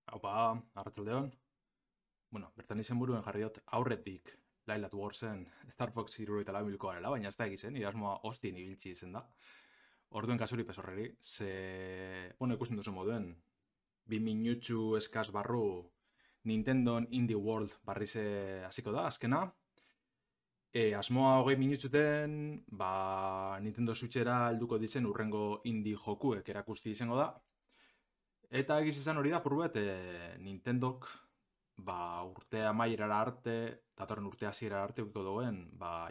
Haupa, arratsaldeon. Bueno, bertan izen buruen jarri dut aurretik Light at Warsen Star Fox 74 bilko garela, baina ez da egizen, irasmoa hostien ibiltzi izen da. Orduen kasuri pesorreri, bueno, ikusten duzu moduen, 2 minutxu eskaz barru Nintendo Indie World barrize hasiko da, azkena. Asmoa 20 minutxuten, Nintendo Switchera helduko dizen urrengo indie jokuek erakusti izango da. Eta egiz izan hori da, purbet, Nintendok urte amaierara arte, datorren urte hasierara arte ukiko duen,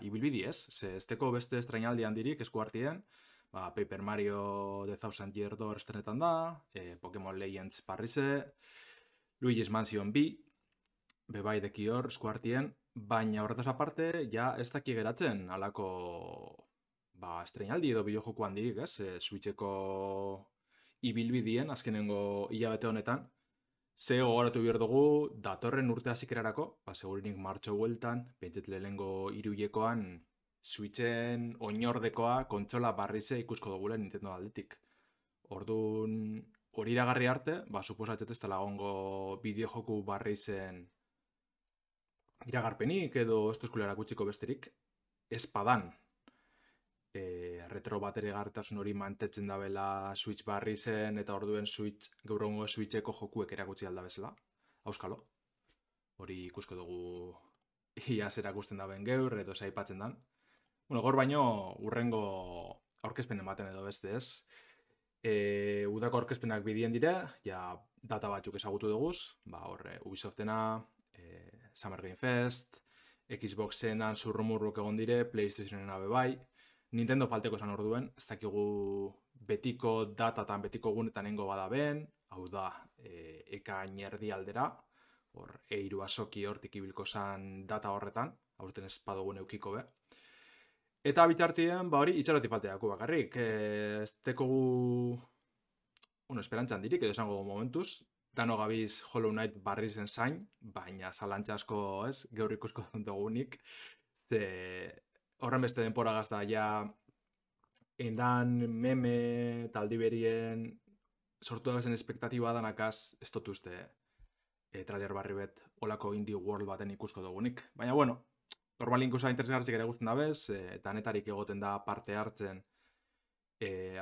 ibilbidi ez? Ze esteko beste estrainaldi handirik esku hartien, Paper Mario The Thousand Year Door estrenetan da, Pokemon Legends parrize, Luigi's Mansion 2, bebai deki hor esku hartien, baina horretaz aparte, ja ez daki geratzen alako estrainaldi edo bideojoko handirik, ez? Switcheko ibilbidien, azkenengo hilabete honetan, ze gogoratu behar dugu, datorren urte hasikerarako, segurinik martxo bueltan, pentset lehenengo hiruilekoan, Switchen oinordekoa kontsola barrize ikusko dugule Nintendo aldetik. Orduan, hori iragarri arte, suposatzet ez dela gongo bideojoku barrizen iragarpenik edo ez duzkulera gutxiko besterik, espadan. Retro bateri gartasun hori mantetzen dabela Switch barri zen eta orduen Switch, gaurrongo Switcheko jokuek erakutsi alda bezala. Auskalo. Hori ikusko dugu iaz erakusten daben gaur edo zaipatzen dan. Bueno, gaur baino urrengo aurkezpen ematen edo beste ez. Udako aurkezpenak bidien dira, ja data batzuk ezagutu duguz. Ubisoftena, Summer Game Fest, Xboxenan zurrumurruk egon dire, PlayStationena bebai. Nintendo falteko esan orduen, ez dakigu betiko datatan, betiko gunetan nengo badaben, hau da, ekain erdi aldera, hor, eiru asoki hortik ibilko zan data horretan, aurten ez badugun eukiko be. Eta bitartien, hori, itxarotik falteako bakarrik, ez tekogu, esperantzan dirik, edo esango momentuz, dano gabiz Hollow Knight barri zen zain, baina zalantza asko, ez, gaur ikusko dugunik, ze horren beste denpora gazta, ja, endan meme taldi berien sortu da zen espektatiba danakaz, ez dut uste trailer barri bet olako indie world baten ikusko dugunik. Baina, bueno, normal inkusa interesgartzik ere guztien dabez, eta netarik egoten da parte hartzen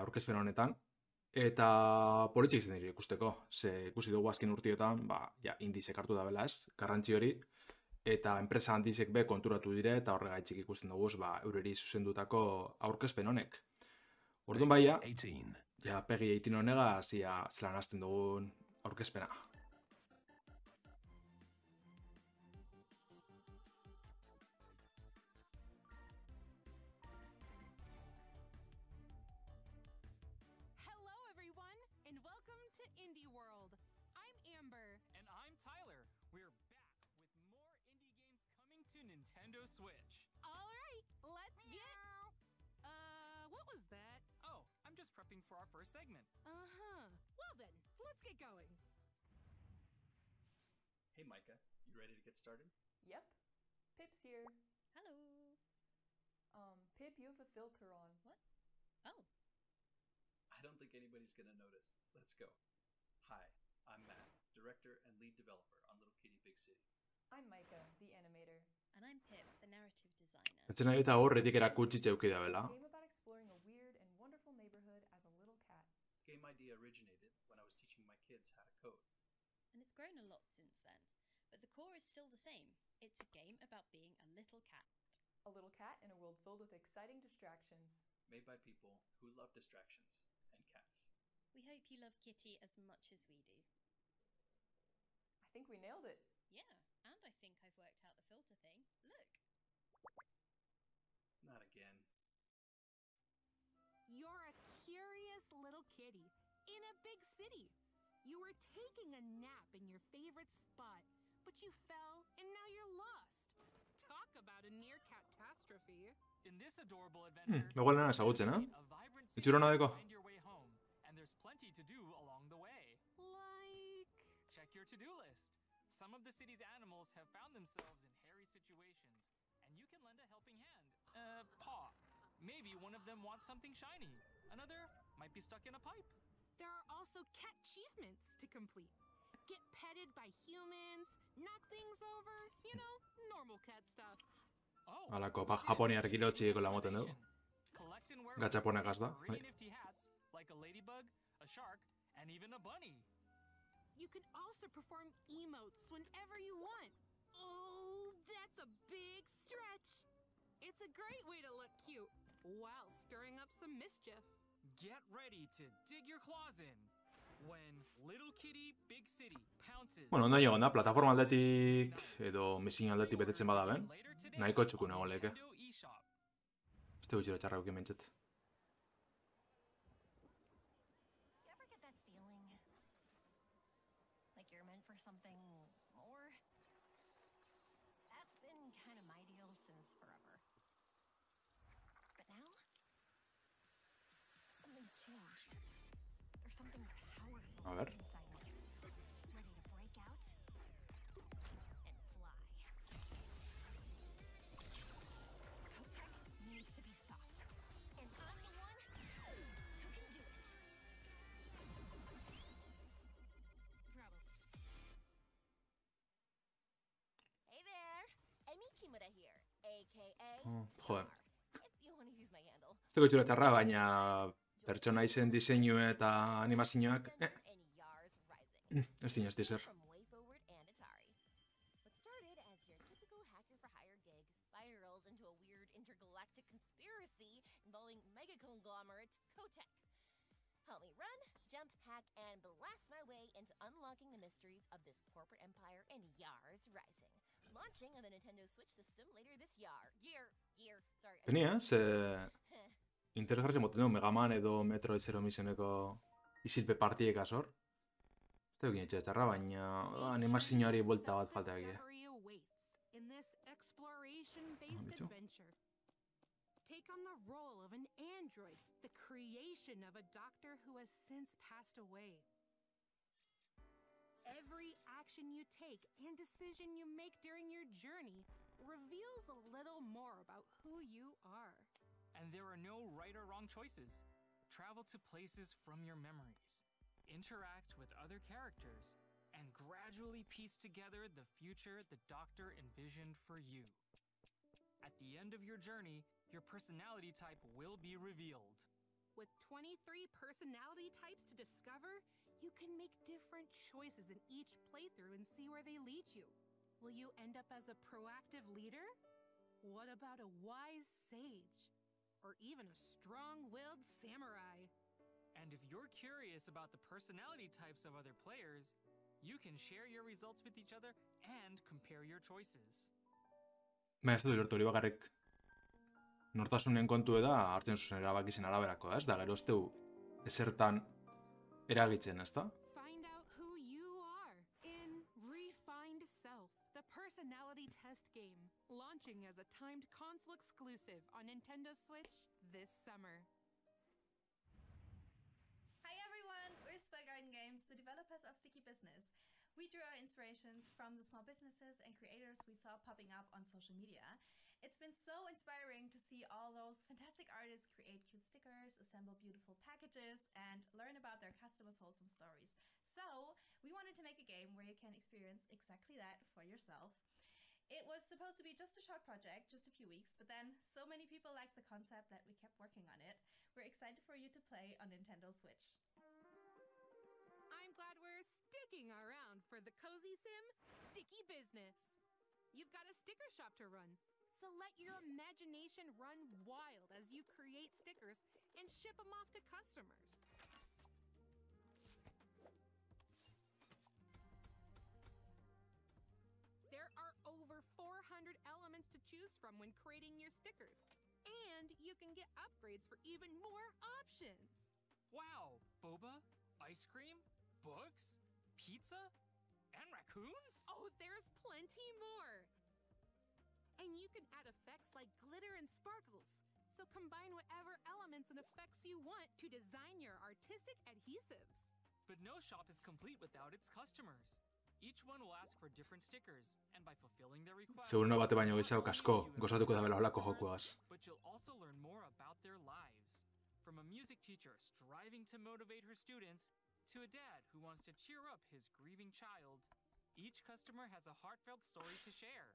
aurkezpen honetan. Eta politxik zen dira ikusteko, ze ikusi dugu azken urtiotan, indizek hartu da bela ez, garrantzi hori, eta enpresa handizek be konturatu dire, eta horregaitzik ikusten dugu, eureri zuzendutako aurkezpen honek. Orduan baia, pegi 18 honega, zelan hasten dugun aurkezpena. Hello everyone, and welcome to Indie World. I'm Amber. And I'm Tyler. We're back with more indie games coming to Nintendo Switch. All right, let's get... what was that? Oh, I'm just prepping for our first segment. Uh-huh. Well then, let's get going. Hey Micah, you ready to get started? Yep. Pip's here. Hello. Pip, you have a filter on. What? Oh. I don't think anybody's gonna notice. Let's go. Hi, I'm Matt, director and lead developer on Little Kitty Big City. I'm Micah, the animator. And I'm Pip, the narrative designer. Etzen nahi eta horretik erakutsi txeuki da bela. A game about exploring a weird and wonderful neighborhood as a little cat. Game idea originated when I was teaching my kids how to code. And it's grown a lot since then. But the core is still the same. It's a game about being a little cat. A little cat in a world filled with exciting distractions. Made by people who love distractions and cats. We hope you love Kitty as much as we do. I think we nailed it. Yeah, and I think I've worked out the filter thing. Look. Not again. You're a curious little kitty in a big city. You were taking a nap in your favorite spot, but you fell and now you're lost. Talk about a near catastrophe. In this adorable adventure, Me guelena ezagutzen, a vibrant city Itxura nahiko. to find your way home, and there's plenty to do along the way. Like... Check your to-do list. Some of the city's animals have found themselves in hairy situations, and you can lend a helping hand. Paw. Maybe one of them wants something shiny. Another might be stuck in a pipe. There are also cat achievements to complete. get petted by humans, knock things over, you know, normal cat stuff. Oh, Halako look at it. japoniar kirotxikeko lamoten du. Collect and wear Gatzaponakaz da, really bai. nifty hats, like a ladybug, a shark, and even a bunny. You can also perform emotes whenever you want. Oh, that's a big stretch. It's a great way to look cute while stirring up some mischief. Get ready to dig your claws in when Little Kitty Big City pounces. Bueno, ondo egon da, plataforma aldetik edo missing aldetik betetzen bada ben, nahiko txukun egon leke. Nintendo eShop. Ez dugu txiro txarra eukin bentzet. You ever get that feeling like you're meant for something more? That's been kind of my deal since forever. But now, something's changed. There's something powerful A ver. inside me, ready to break out and fly. Kotek needs to be stopped, and I'm the one who can do it. Probably. Hey there, Emi Kimura here, aka Joder. if you want to use my handle. Ez dugu txiro txarra, baina pertsonaizen diseinu eta animazioak, And Yars Rising. ez dino ez dizer. From WayForward and Atari. What started as your typical hacker for hire gig spirals into a weird intergalactic conspiracy involving mega conglomerate Kotek. Help me run, jump, hack, and blast my way into unlocking the mysteries of this corporate empire and Yars Rising. Launching on the Nintendo Switch system later this year. Sorry. Tenia, interesgarri moten du Mega Man edo Metroid Zero Missioneko isilpe partiek azor. Ez dugu nintxe txarra, baina animazioari buelta bat falta egia. Self-discovery awaits in this exploration-based Dicho. adventure. Take on the role of an android, the creation of a doctor who has since passed away. Every action you take and decision you make during your journey reveals a little more about who you are. And there are no right or wrong choices. Travel to places from your memories. Interact with other characters. And gradually piece together the future the Doctor envisioned for you. At the end of your journey, your personality type will be revealed. With 23 personality types to discover, you can make different choices in each playthrough and see where they lead you. Will you end up as a proactive leader? What about a wise sage? Or even a strong-willed samurai? And if you're curious about the personality types of other players, you can share your results with each other and compare your choices. Baina ez du lortu hori bakarrik nortasunen kontu da hartzen zuzen erabakizen araberako, ez? Da gero ez du ezertan eragitzen, ez da? Find out who you are in Refined Self, the personality test game, launching as a timed console exclusive on Nintendo Switch this summer. Hi everyone, we're Spy Garden Games, the developers of Sticky Business. We drew our inspirations from the small businesses and creators we saw popping up on social media. It's been so inspiring to see all those fantastic artists create cute stickers, assemble beautiful packages, and learn about their customers' wholesome stories. So, we wanted to make a game where you can experience exactly that for yourself. It was supposed to be just a short project, just a few weeks, but then so many people liked the concept that we kept working on it. We're excited for you to play on Nintendo Switch. I'm glad we're sticking around for the cozy sim, Sticky Business. You've got a sticker shop to run, so let your imagination run wild as you create stickers and ship them off to customers. There are over 400 elements to choose from when creating your stickers, and you can get upgrades for even more options. Wow, boba, ice cream, books, pizza, and raccoons? Oh, there's plenty more! And you can add effects like glitter and sparkles. So combine whatever elements and effects you want to design your artistic adhesives. But no shop is complete without its customers. Each one will ask for different stickers, and by fulfilling their requests, Seguruno bate baino gehiago not kasko, only you gozatuko impress dabela holako customers, jokuaz. but you'll also learn more about their lives. From a music teacher striving to motivate her students to a dad who wants to cheer up his grieving child. Each customer has a heartfelt story to share.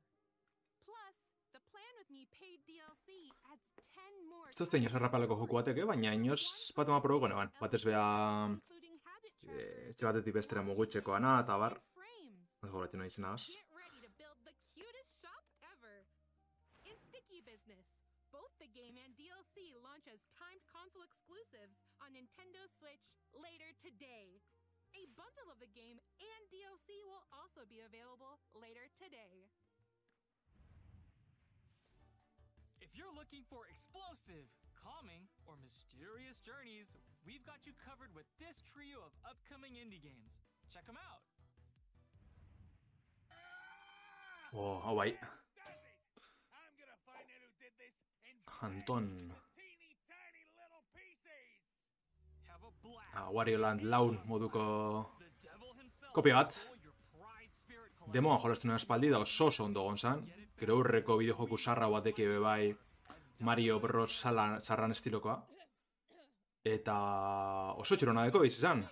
Plus, the Plan With Me paid DLC adds 10 more Ez dut inoz errapaleko joku bateke, baina inoz bat ema probeko neban. Batez beha including habit trackers, etxe batetik bestera mugitzekoana, eta bar. frames. Ez goratzen nahi zenagaz. Get ready to build the cutest shop ever. In Sticky Business, both the game and DLC launch as timed console exclusives on Nintendo Switch later today. A bundle of the game and DLC will also be available later today. If you're looking for explosive, calming, or mysterious journeys, we've got you covered with this trio of upcoming indie games. Check them out. Oh, hau bai. I'm gonna find out who did this and Anton. teeny tiny little pieces. Have a blast. Wario Land laun moduko The devil himself kopi bat. stole your prized spirit collection. Demoan jolastu nuen espaldi da oso ondo gonzan. Gero urreko bideojoku sarra bateki bai Mario Bros. Sarran estilokoa. Eta oso txurona deko biz izan.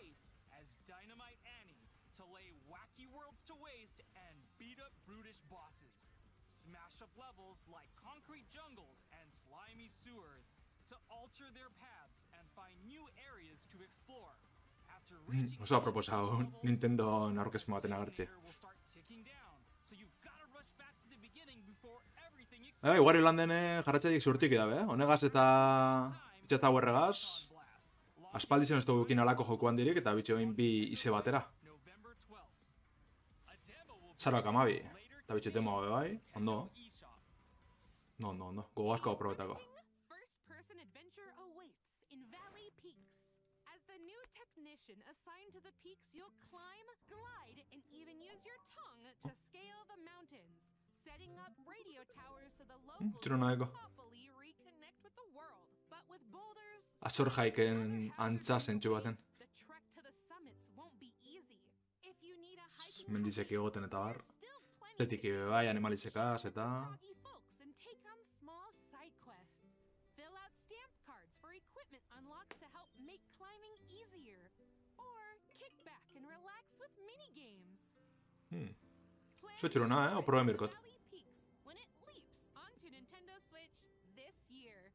As Dynamite Annie to lay wacky worlds to waste and beat up brutish bosses. Smash up levels like concrete jungles and slimy sewers to alter their paths and find new areas to explore. After reaching Oso aproposa Nintendo aurkezpen baten agertze. will start ticking down, so you've got to rush back to the beginning before everything Wario Landen jarratxatik zurtik dabe, honegaz eta bitxa Towerregaz. Aspaldi zen ez dugukin alako jokuan dirik eta bitxe bain bi ize batera. November 12th. A demo will be Zaroak amabi. later Eta bitxe today demo on bai, Nintendo ondo. eShop. No, gogo asko aprobetako. First-person adventure awaits in Valley Peaks. As the new technician assigned to the peaks, you'll climb, glide, and even use your tongue to scale the mountains, setting up radio towers so the locals txurona deko. can happily reconnect with the world. But with boulders, Azor jaiken antza zentsu baten. the trek to the summits won't be easy. If you need a hiking Mendizek egoten eta bar. there's still plenty Zetik to do. bai animalizekaz eta... Froggy folks and take on small side quests. Fill out stamp cards for equipment unlocks to help make climbing easier. Or kick back and relax with mini games. Plan Zo txurona, your Oproben trip to birkot. Valley Peaks when it leaps onto Nintendo Switch this year.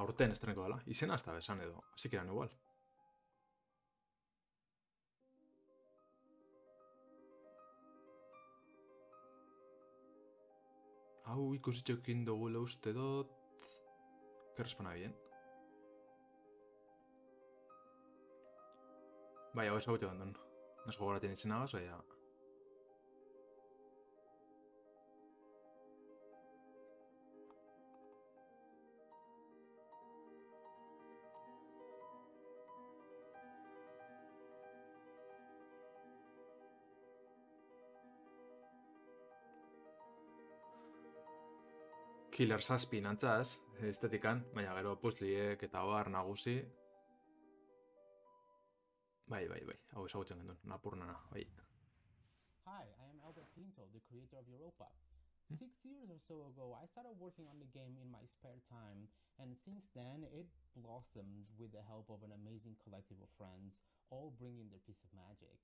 Aurten estreneko dela. Izena ez da besan edo. Asik eran igual. Hau ikusitxokin dugula uste dut... Kerrespana bien. Bai, hau ezagutu bandon. Ez gogoratzen izenagaz, baina... Killer Zazpi nantzaz, estetikan, baina gero puzzliek eta bar nagusi. Bai, hau ezagutzen gendun, napurnana, bai. Hi, I am Albert Pinto, the creator of Europa. 6 years or so ago, I started working on the game in my spare time, and since then, it blossomed with the help of an amazing collective of friends, all bringing their piece of magic.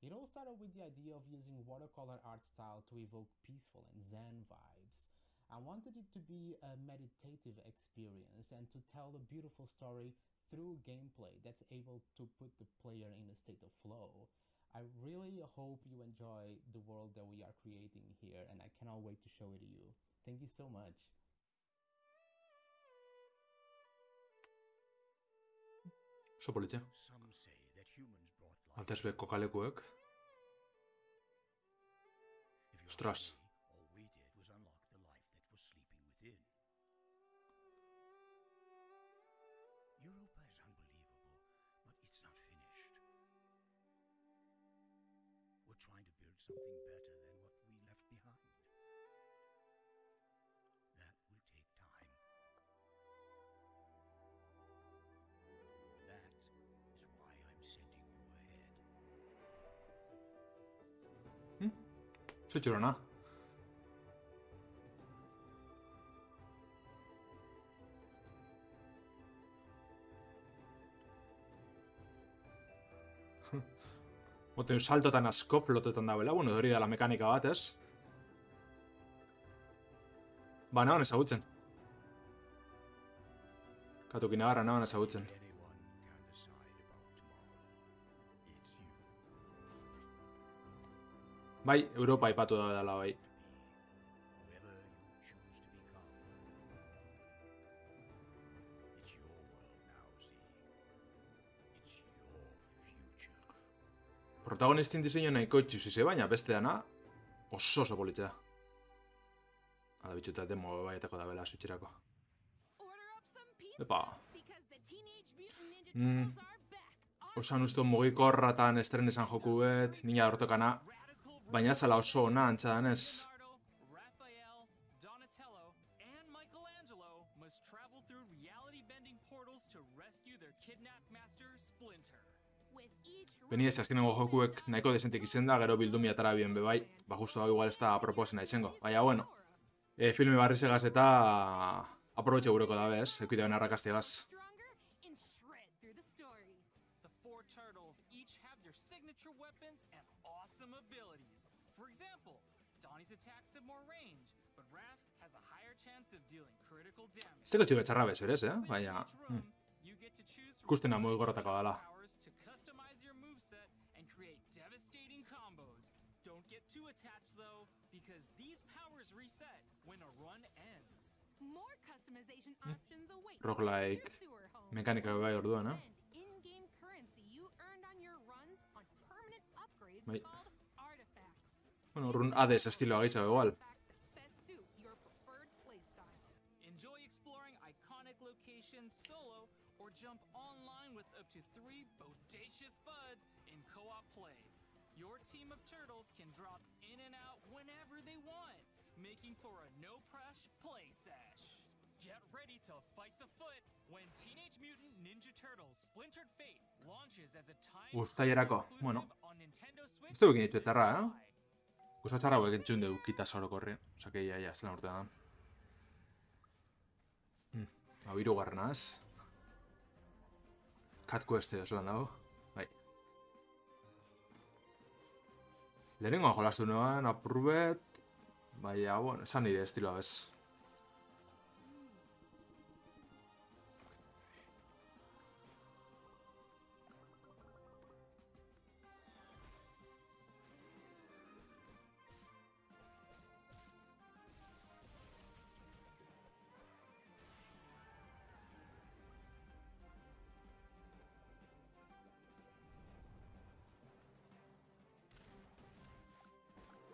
It all started with the idea of using watercolor art style to evoke peaceful and zen vibes. I wanted it to be a meditative experience and to tell a beautiful story through gameplay that's able to put the player in a state of flow. I really hope you enjoy the world that we are creating here, and I cannot wait to show it to you. Thank you so much. Oso politxe. Some say that humans brought life. Altez kokalekuek. If you're Ostras. lucky, all we did was unlock the life that was sleeping within. Europa is unbelievable, but it's not finished. We're trying to build something better than what we left behind. That will take time. That is why I'm sending you ahead. Oso txurona. Moten saltotan asko flotetan dabela, bueno, hori da la mekanika bat, ez? Ba, nahan ezagutzen. Katuki nagarra nahan ezagutzen. Anyone can decide about tomorrow. It's you. Bai, Europa aipatu da dela, bai. Whoever you choose to become. It's your world now, Z. It's your future. Protagonistin diseinu nahiko itxusize, baina beste dana oso politzea. Ada bitxuta demo baietako da bela switcherako. Order up some pizza Epa. because the Teenage Mutant Ninja Turtles are back. Osan uste mugikorratan estren esan joku bet, nina hortokana, baina zala oso ona antza danez. Leonardo, Raphael, Donatello, and Michelangelo must travel through reality-bending portals to rescue their kidnapped master, Splinter. With each Beni ez azkenengo jokuek nahiko desentik izen da, gero bildumi atara bien bebai, ba justu hau igual ez da aproposena izango. Baina, bueno, filme barri segaz eta aprobetxe gureko da bez, ekite ben arrakastigaz. stronger and shred through the story. The four turtles each have their signature weapons and awesome abilities. For example, Donnie's attacks have more range, but Raph has a higher chance of dealing critical damage. Esteko txube txarra bez, berez, Within baina each room, you get to choose from ikustena mugigorretako dela. powers to customize your moveset and create devastating combos. Don't get too attached though, because these powers reset when a run ends. More customization options await. Roguelike Your sewer home. mekanika bai orduan, eh? Spend in-game currency you earned on your runs on permanent upgrades Bai. called artifacts. Bueno, urrun Hades estiloa gaizago igual. Artifact that best suit your preferred playstyle. Enjoy exploring iconic locations solo or jump online with up to 3 bodacious buds in co-op play. Your team of turtles can drop in and out whenever they want, making for a no-pressure play sesh. Get ready to fight the foot when Teenage Mutant Ninja Turtles Splintered Fate launches as a time Uztailerako, exclusive bueno. on Nintendo Switch Ez dugu egin this etarra, July. Gusa txarra hauek entzun dugu kita orokorrean. Osa, que ya, zelan urtean. Hau hirugarrena, ez? Cat Quest edo zelan dago. Bai. Lehenengoan jolastu nuen, apurbet... Baina, bueno, esan nire estiloa bez.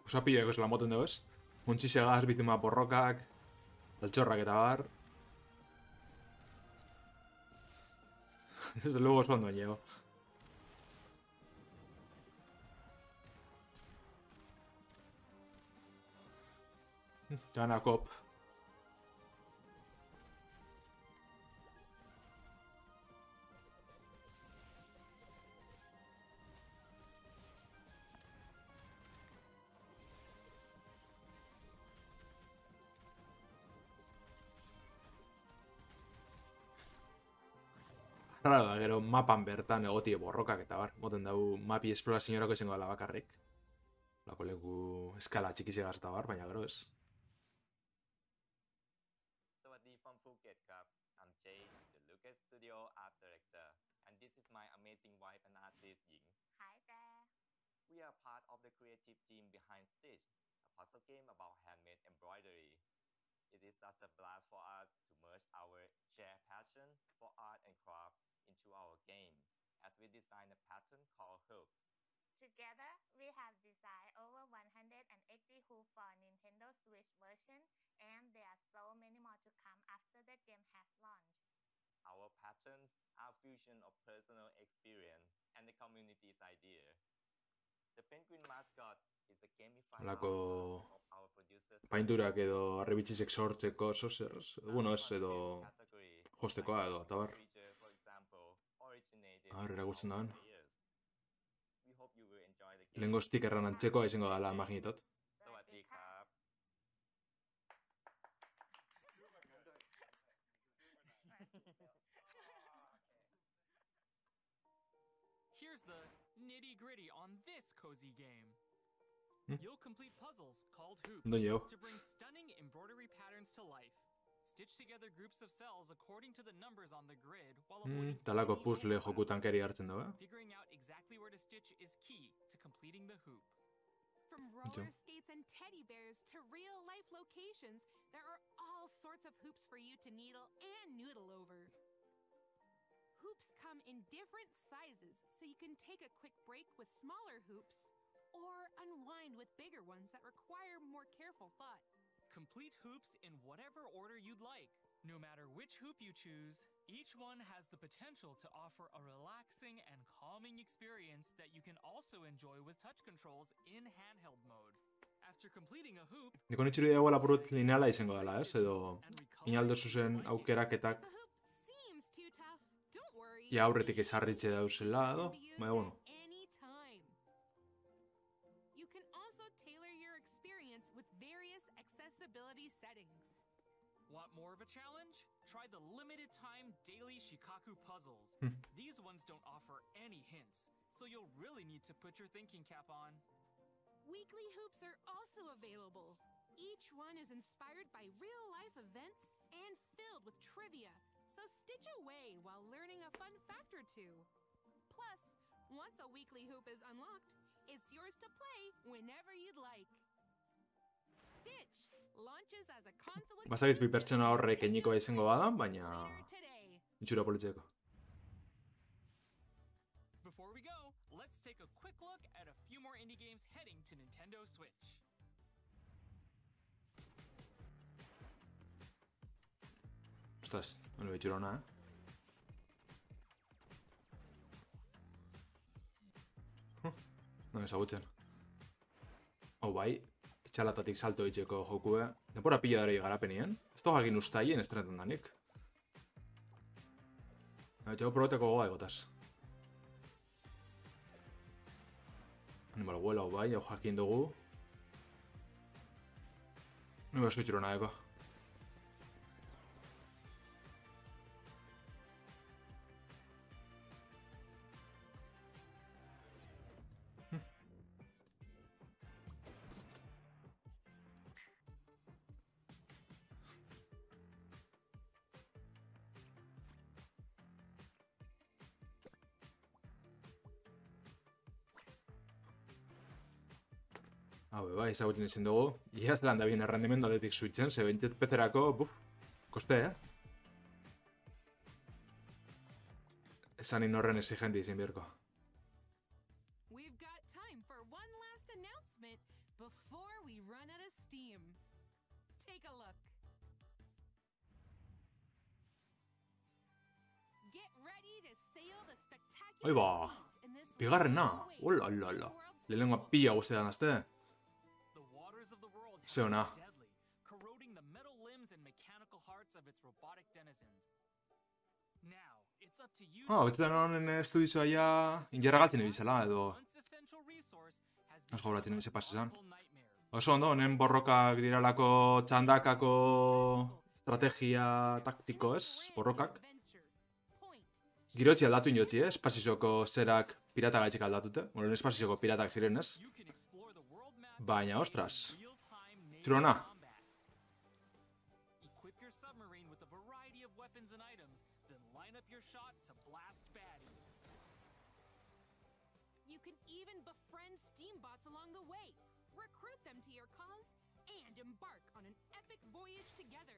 Osa pilloeko zelan boten dugu, ez? Muntxisegaz, bitima borrokak, altxorrak eta bar. Desde luego oso ondo niego. Txana kop. Raro da, gero mapan bertan egotie borrokak eta bar. Moten dugu mapi esplorazioarako izango dela bakarrik. Lako leku eskala txikizegaz eta bar, baina gero ez. สวัสดี from Phuket ครับ I'm Jay the Lucas Studio Art Director and this is my amazing wife and artist Ying. Hi there. We are part of the creative team behind Stitch, a puzzle game about handmade embroidery. It is such a blast for us to merge our shared passion for art and craft into our game as we design a pattern called Hook. Together, we have designed over 180 hoops for Nintendo Switch version, and there are so many more to come after the game has launched. Our patterns are a fusion of personal experience and the community's idea. The penguin mascot is a gamified Halako avatar of our producer painturak edo arrebitxisek sortzeko zozer, bueno ez, edo jostekoa edo, eta bar. creature, for example, originated A ber, erakusten dagoen. players. We hope you will enjoy the game. Lehengo stickerran antzekoa izango dela magnitot. สวัสดีครับ Here's the nitty-gritty on this cozy game. You'll complete puzzles called hoops Ondo llevo. to bring stunning embroidery patterns to life. Stitch together groups of cells according to the numbers on the grid while avoiding Talako tiny puzzle overlaps. joku tankeri hartzen du, Figuring out exactly where to stitch is key to completing the hoop. From roller skates and teddy bears to real-life locations, there are all sorts of hoops for you to needle and noodle over. Hoops come in different sizes, so you can take a quick break with smaller hoops, or unwind with bigger ones that require more careful thought. Complete hoops in whatever order you'd like. No matter which hoop you choose, each one has the potential to offer a relaxing and calming experience that you can also enjoy with touch controls in handheld mode. After completing a hoop, Nik onitxuri dago lapurut lineala izango dela, ez? Edo inaldo zuzen aukeraketak Seems too tough. Don't worry. ia aurretik ezarritxe dauzela, edo? Baina, bueno. Anytime. You can also tailor your experience with various accessibility settings. want more of a challenge? Try the limited time daily Shikaku puzzles. These ones don't offer any hints, so you'll really need to put your thinking cap on. Weekly hoops are also available. Each one is inspired by real-life events and filled with trivia, so stitch away while learning a fun fact or two. Plus, once a weekly hoop is unlocked, it's yours to play whenever you'd like. Stitch launches as a console Bazakit bi pertsona horrek eñikoa izango bada, baina itxura politzeko. Before we go, let's take a quick look at a few more indie games heading to Nintendo Switch. Ostras, no lo he hecho nada, No ezagutzen. Hau bai, itxalatatik salto itxeko jokue. Denpora pila dara garapenien. Ez to jakin ustaien estrenetan danik. Etxeko probeteko goga egotaz. Animal huela hau bai, hau jakin dugu. Nire eskutxero naheko. Hau, bai, ezagutzen izan dugu. Ia zelan da bien errendimendu aldetik switchen, ze 20 PC-erako, koste, Esan inorren exigente izin biherko. We've got time for one last announcement before we run out of steam. Take a look. Get ready to sail the spectacular Oiba, seas in this bigarrena, hola. Lehenengoa pila guztetan azte. Ze ona. corroding the metal limbs and mechanical hearts of its robotic denizens. Now, it's up to you Betzetan honen estudizioa ja ingerra galtzen ebizela, edo... Ez gauratzen ebize pasizan. Oso ondo, honen borrokak diralako txandakako estrategia taktiko, ez? Borrokak. Girotzi aldatu inotzi, espazizoko zerak pirata gaitzik aldatute. Bueno, espazizoko piratak ziren, ez? Baina, ostras. Zurona. Equip your submarine with a variety of weapons and items, then line up your shot to blast baddies. You can even befriend steambots along the way, recruit them to your cause, and embark on an epic voyage together.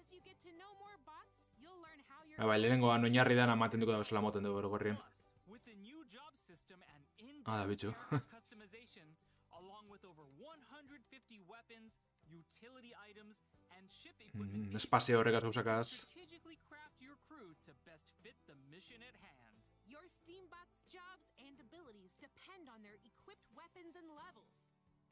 As you get to know more bots, you'll learn how your Bai, lehenengoan oinarri dana ematen duko dauzela moten dugu gorrien. With the new job system and Da bitxu. customization, along with over 150 weapons, utility items, and ship equipment Espazio horrekaz gauzakaz. strategically craft your crew to best fit the mission at hand. Your steambots' jobs and abilities depend on their equipped weapons and levels.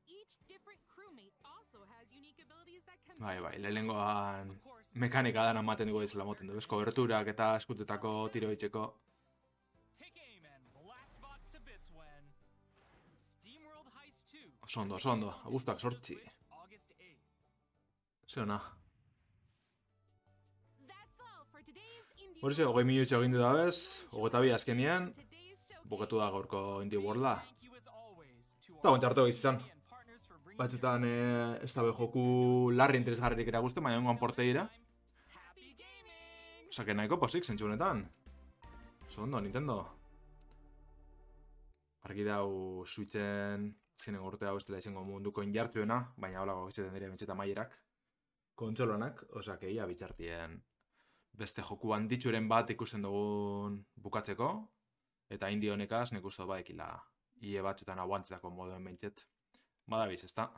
Each different crewmate also has unique abilities that can Bai, lehenengoan mekanika dana ematen dugu dizela moten dugu. Koberturak eta eskutetako tiro itxeko. Take aim and blast bots to bits when SteamWorld Heist 2. Oso ondo, abuztuak sortzi. August 8th. Ze ona. That's all for today's Indie Horixe, 20 minutxo egin du da bez, 22 azkenean. bukatu da gaurko Indie Worlda. Eta gontxartu izan. Batzutan ez da joku larri interesgarririk eragusten, baina ongoan porte dira. Osake nahiko posik zentzunetan. Zondo, Nintendo. Argi dau Switchen zinen urte hau ez dela izango munduko injartuena, baina holako gizaten dira bentseta maierak. Kontsolonak, osake ia bitxartien beste joku handitxuren bat ikusten dugun bukatzeko, eta indie honekaz nik uste badekila ie batzutan aguantzetako moduen bentset. Badabiz, ezta?